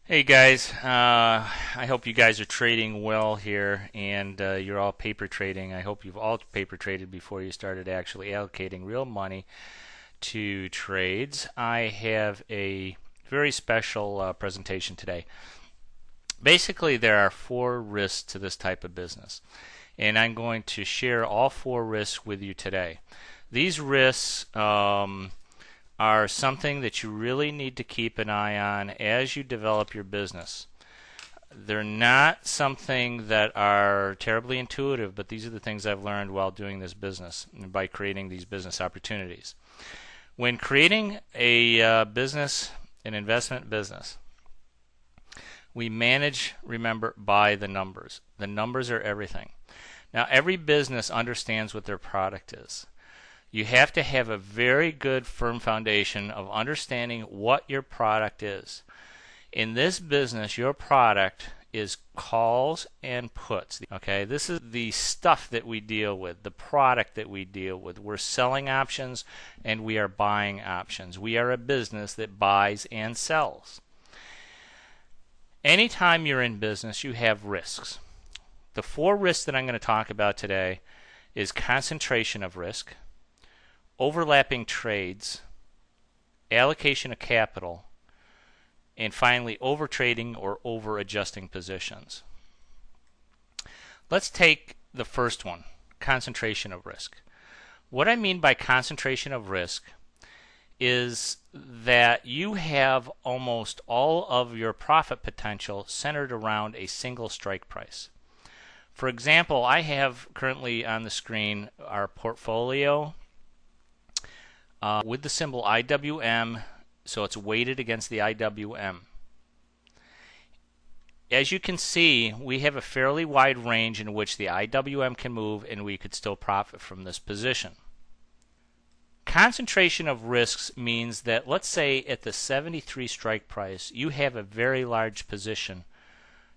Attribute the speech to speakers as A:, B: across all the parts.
A: Hey guys, I hope you guys are trading well here and you're all paper trading. I hope you've all paper traded before you started actually allocating real money to trades. I have a very special presentation today. Basically, there are four risks to this type of business, and I'm going to share all four risks with you today. These risks are something that you really need to keep an eye on as you develop your business. They're not something that are terribly intuitive, but these are the things I've learned while doing this business and by creating these business opportunities. When creating a business, an investment business, we manage, remember, by the numbers. The numbers are everything. Now, every business understands what their product is. You have to have a very good firm foundation of understanding what your product is. In this business, your product is calls and puts. Okay, this is the stuff that we deal with, the product that we deal with. We're selling options and we are buying options. We are a business that buys and sells. Anytime you're in business, you have risks. The four risks that I'm going to talk about today is concentration of risk, overlapping trades, allocation of capital, and finally overtrading or over adjusting positions. Let's take the first one, concentration of risk. What I mean by concentration of risk is that you have almost all of your profit potential centered around a single strike price. For example, I have currently on the screen our portfolio with the symbol IWM, so it's weighted against the IWM. As you can see, we have a fairly wide range in which the IWM can move, and we could still profit from this position. Concentration of risks means that, let's say at the 73 strike price, you have a very large position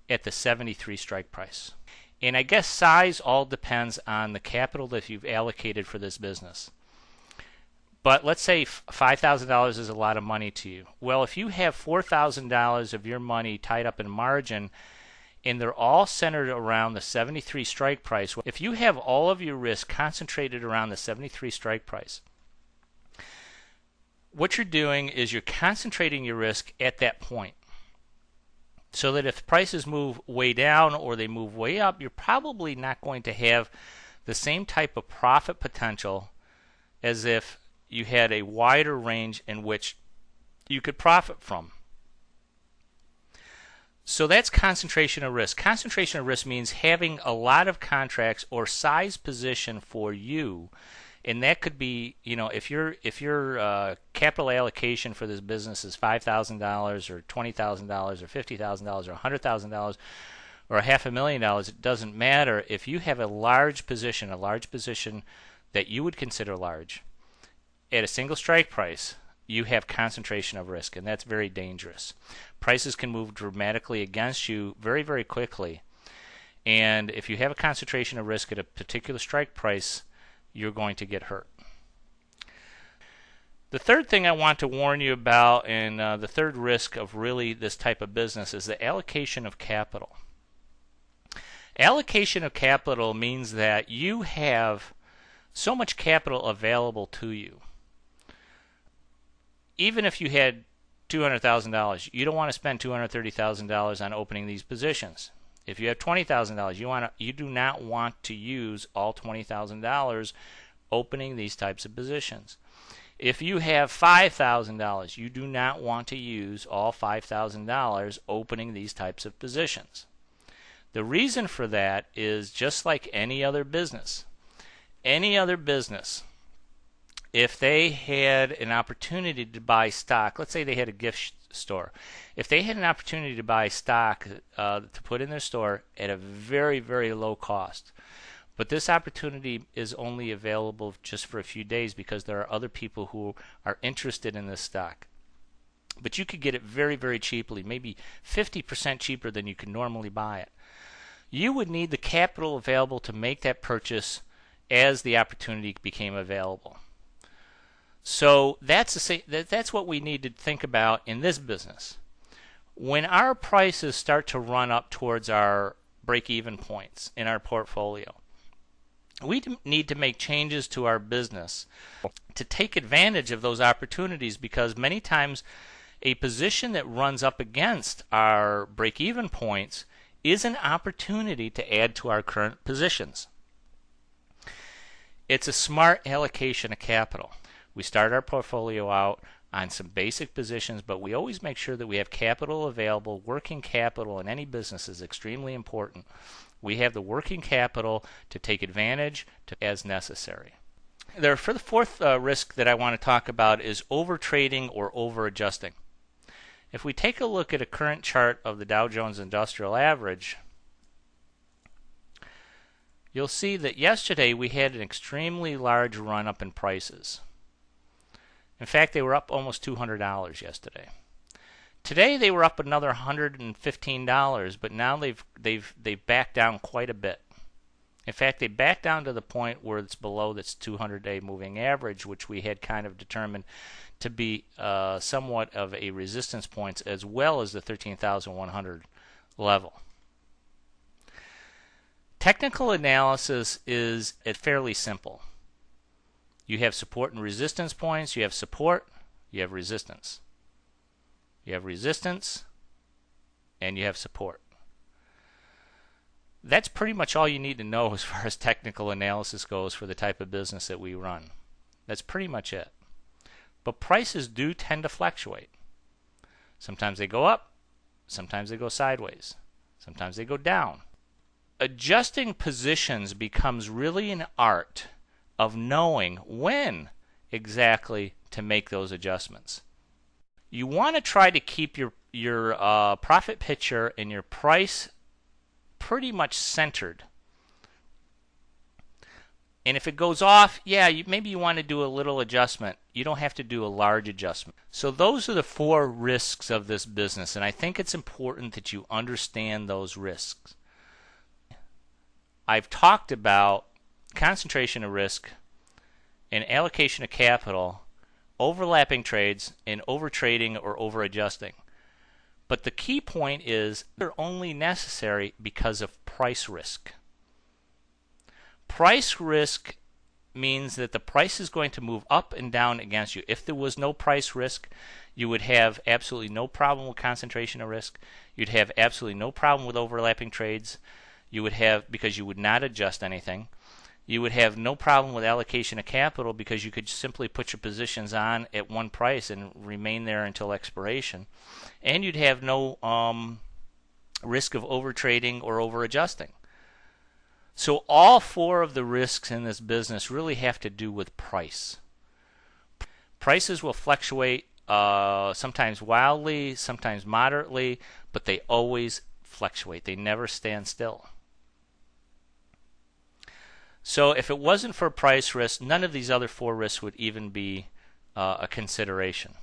A: at the 73 strike price. And I guess size all depends on the capital that you've allocated for this business. But let's say $5,000 is a lot of money to you. Well, if you have $4,000 of your money tied up in margin and they're all centered around the 73 strike price, if you have all of your risk concentrated around the 73 strike price, what you're doing is you're concentrating your risk at that point. So that if prices move way down or they move way up, you're probably not going to have the same type of profit potential as if you had a wider range in which you could profit from. So that's concentration of risk. Concentration of risk means having a lot of contracts or size position for you, and that could be, if your capital allocation for this business is $5,000 or $20,000 or $50,000 or $100,000 or $500,000, it doesn't matter. If you have a large position that you would consider large, at a single strike price, you have concentration of risk, and that's very dangerous. Prices can move dramatically against you very, very quickly. And if you have a concentration of risk at a particular strike price, you're going to get hurt. The third thing I want to warn you about, and the third risk of really this type of business, is the allocation of capital. Allocation of capital means that you have so much capital available to you. Even if you had $200,000, you don't want to spend $230,000 on opening these positions. If you have $20,000, you do not want to use all $20,000 opening these types of positions. If you have $5,000, you do not want to use all $5,000 opening these types of positions. The reason for that is just like any other business. Any other business, if they had an opportunity to buy stock, let's say they had a gift store. If they had an opportunity to buy stock to put in their store at a very, very low cost, but this opportunity is only available just for a few days because there are other people who are interested in this stock. But you could get it very, very cheaply, maybe 50% cheaper than you could normally buy it. You would need the capital available to make that purchase as the opportunity became available. So that's what we need to think about in this business. When our prices start to run up towards our break-even points in our portfolio, we need to make changes to our business to take advantage of those opportunities, because many times a position that runs up against our break-even points is an opportunity to add to our current positions. It's a smart allocation of capital. We start our portfolio out on some basic positions, but we always make sure that we have capital available. Working capital in any business is extremely important. We have the working capital to take advantage as necessary. For the fourth risk that I want to talk about is overtrading or over-adjusting. If we take a look at a current chart of the Dow Jones Industrial Average, you'll see that yesterday we had an extremely large run up in prices. In fact, they were up almost $200 yesterday. Today they were up another $115, but now they've backed down quite a bit. In fact, they backed down to the point where it's below this 200-day moving average, which we had kind of determined to be somewhat of a resistance point, as well as the 13,100 level. Technical analysis is fairly simple. You have support and resistance points. You have support, you have resistance. You have resistance, and you have support. That's pretty much all you need to know as far as technical analysis goes for the type of business that we run. That's pretty much it. But prices do tend to fluctuate. Sometimes they go up, sometimes they go sideways, sometimes they go down. Adjusting positions becomes really an art of knowing when exactly to make those adjustments. You want to try to keep your profit picture and your price pretty much centered. And if it goes off, maybe you want to do a little adjustment. You don't have to do a large adjustment. So those are the four risks of this business, and I think it's important that you understand those risks. I've talked about concentration of risk and allocation of capital, overlapping trades, and overtrading or over-adjusting. But the key point is they're only necessary because of price risk. Price risk means that the price is going to move up and down against you. If there was no price risk, you would have absolutely no problem with concentration of risk. You'd have absolutely no problem with overlapping trades. You would have, because you would not adjust anything. You would have no problem with allocation of capital, because you could simply put your positions on at one price and remain there until expiration. And you'd have no risk of overtrading or over-adjusting. So all four of the risks in this business really have to do with price. Prices will fluctuate sometimes wildly, sometimes moderately, but they always fluctuate. They never stand still. So if it wasn't for price risk, none of these other four risks would even be a consideration.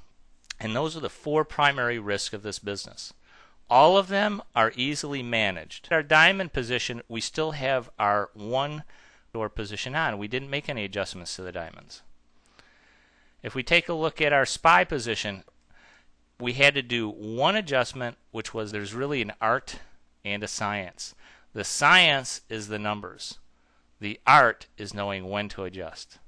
A: And those are the four primary risks of this business. All of them are easily managed. Our diamond position, we still have our one door position on. We didn't make any adjustments to the diamonds. If we take a look at our SPY position, we had to do one adjustment, which was there's really an art and a science. The science is the numbers. The art is knowing when to adjust.